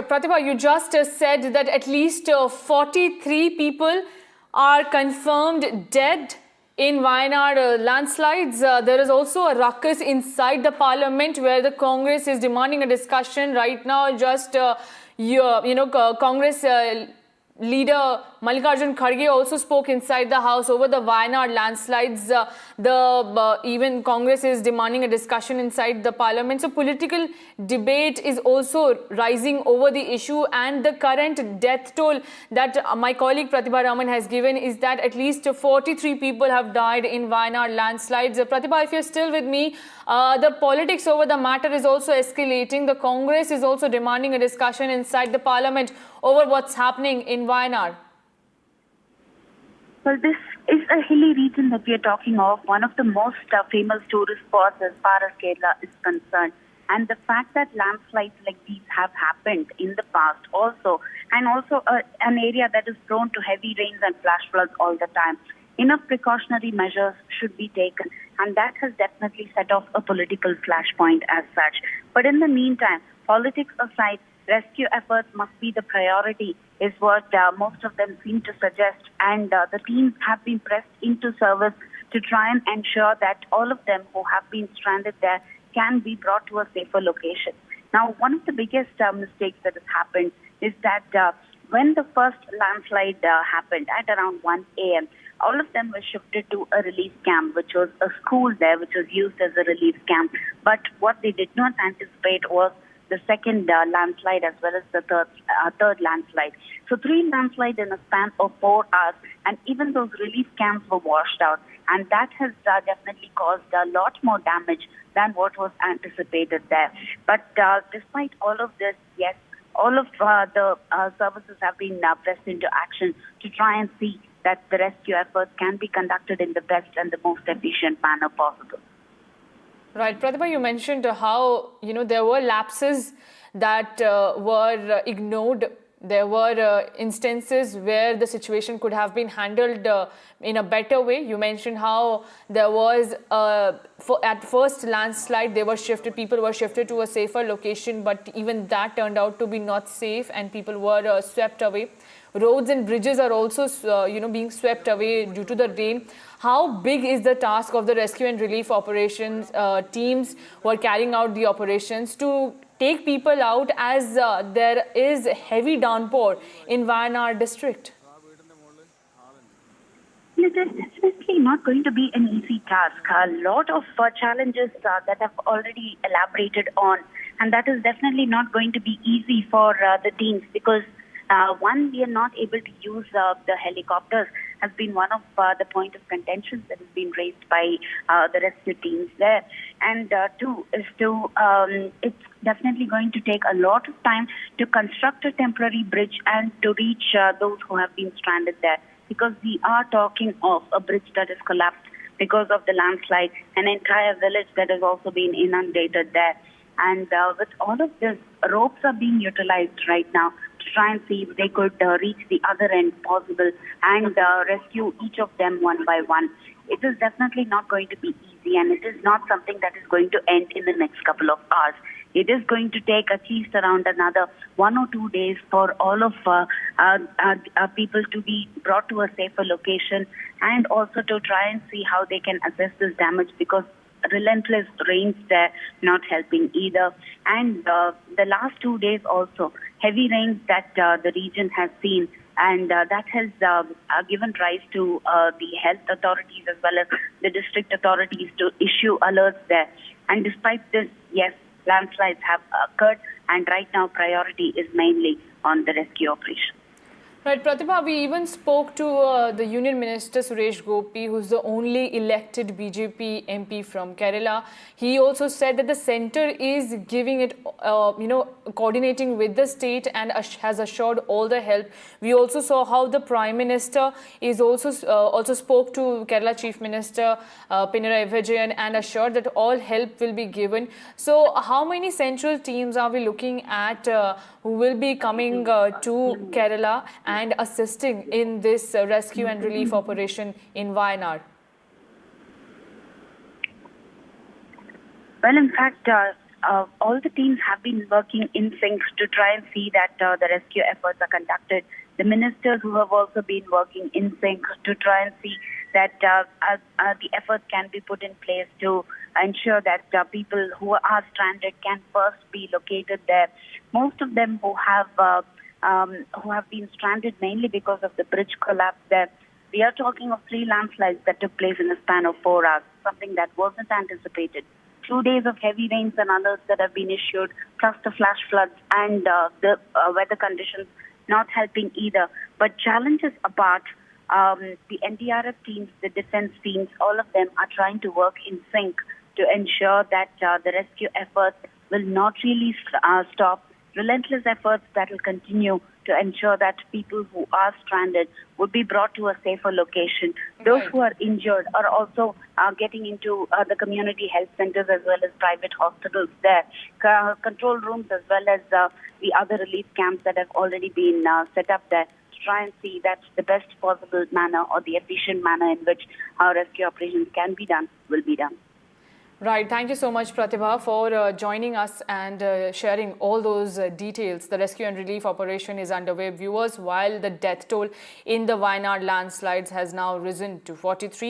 Pratibha, you just said that at least 43 people are confirmed dead in Wayanad landslides. There is also a ruckus inside the parliament where the Congress is demanding a discussion right now. Congress leader Mallikarjun Kharge also spoke inside the house over the Wayanad landslides. Even Congress is demanding a discussion inside the parliament. So political debate is also rising over the issue, and the current death toll that my colleague Pratibha Raman has given is that at least 43 people have died in Wayanad landslides. Pratibha, if you're still with me, the politics over the matter is also escalating. The Congress is also demanding a discussion inside the parliament over what's happening in Wayanad. Well, this is a hilly region that we are talking of, one of the most famous tourist spots as far as Kerala is concerned. And the fact that landslides like these have happened in the past also, and also an area that is prone to heavy rains and flash floods all the time, enough precautionary measures should be taken. And that has definitely set off a political flashpoint as such. But in the meantime, politics aside, rescue efforts must be the priority, is what most of them seem to suggest. And the teams have been pressed into service to try and ensure that all of them who have been stranded there can be brought to a safer location. Now, one of the biggest mistakes that has happened is that when the first landslide happened at around 1 a.m., all of them were shifted to a relief camp, which was a school there, which was used as a relief camp. But what they did not anticipate was the second landslide as well as the third landslide. So 3 landslides in a span of 4 hours, and even those relief camps were washed out. And that has definitely caused a lot more damage than what was anticipated there. But despite all of this, yes, all of the services have been pressed into action to try and see that the rescue efforts can be conducted in the best and the most efficient manner possible. Right. Pratibha, you mentioned how, there were lapses that were ignored. There were instances where the situation could have been handled in a better way. You mentioned how there was, at first landslide, people were shifted to a safer location, but even that turned out to be not safe and people were swept away. Roads and bridges are also, being swept away due to the rain. How big is the task of the rescue and relief operations teams who are carrying out the operations to take people out as there is heavy downpour in Wayanad district? It is definitely not going to be an easy task. A lot of challenges that I've already elaborated on, and that is definitely not going to be easy for the teams because one, we are not able to use the helicopters has been one of the point of contention that has been raised by the rescue teams there. And two is it's definitely going to take a lot of time to construct a temporary bridge and to reach those who have been stranded there, because we are talking of a bridge that has collapsed because of the landslide, an entire village that has also been inundated there. And with all of this, ropes are being utilized right now to try and see if they could reach the other end possible and rescue each of them one by one. It is definitely not going to be easy, and it is not something that is going to end in the next couple of hours. It is going to take at least around another 1 or 2 days for all of people to be brought to a safer location, and also to try and see how they can assess this damage, because relentless rains there not helping either. And the last 2 days also, heavy rains that the region has seen, and that has given rise to the health authorities as well as the district authorities to issue alerts there. And despite this, yes, landslides have occurred, and right now priority is mainly on the rescue operation. Right, Pratibha, we even spoke to the Union Minister Suresh Gopi, who's the only elected BJP MP from Kerala. He also said that the centre is giving it, coordinating with the state and has assured all the help. We also saw how the Prime Minister is also spoke to Kerala Chief Minister Pinarayi Vijayan and assured that all help will be given. So, how many central teams are we looking at who will be coming to Kerala and assisting in this rescue and relief operation in Wayanad? Well, in fact, all the teams have been working in sync to try and see that the rescue efforts are conducted. The ministers who have also been working in sync to try and see that the efforts can be put in place to ensure that people who are stranded can first be located there. Most of them who have been stranded mainly because of the bridge collapse there. We are talking of 3 landslides that took place in a span of 4 hours, something that wasn't anticipated. 2 days of heavy rains and alerts that have been issued, plus the flash floods and the weather conditions not helping either. But challenges apart, the NDRF teams, the defense teams, all of them are trying to work in sync to ensure that the rescue efforts will not really stop. Relentless efforts that will continue to ensure that people who are stranded would be brought to a safer location. Those Right. who are injured are also getting into the community health centers as well as private hospitals there. Control rooms as well as the other relief camps that have already been set up there to try and see that the best possible manner or the efficient manner in which our rescue operations can be done will be done. Right. Thank you so much, Pratibha, for joining us and sharing all those details. The rescue and relief operation is underway, viewers, while the death toll in the Wayanad landslides has now risen to 43.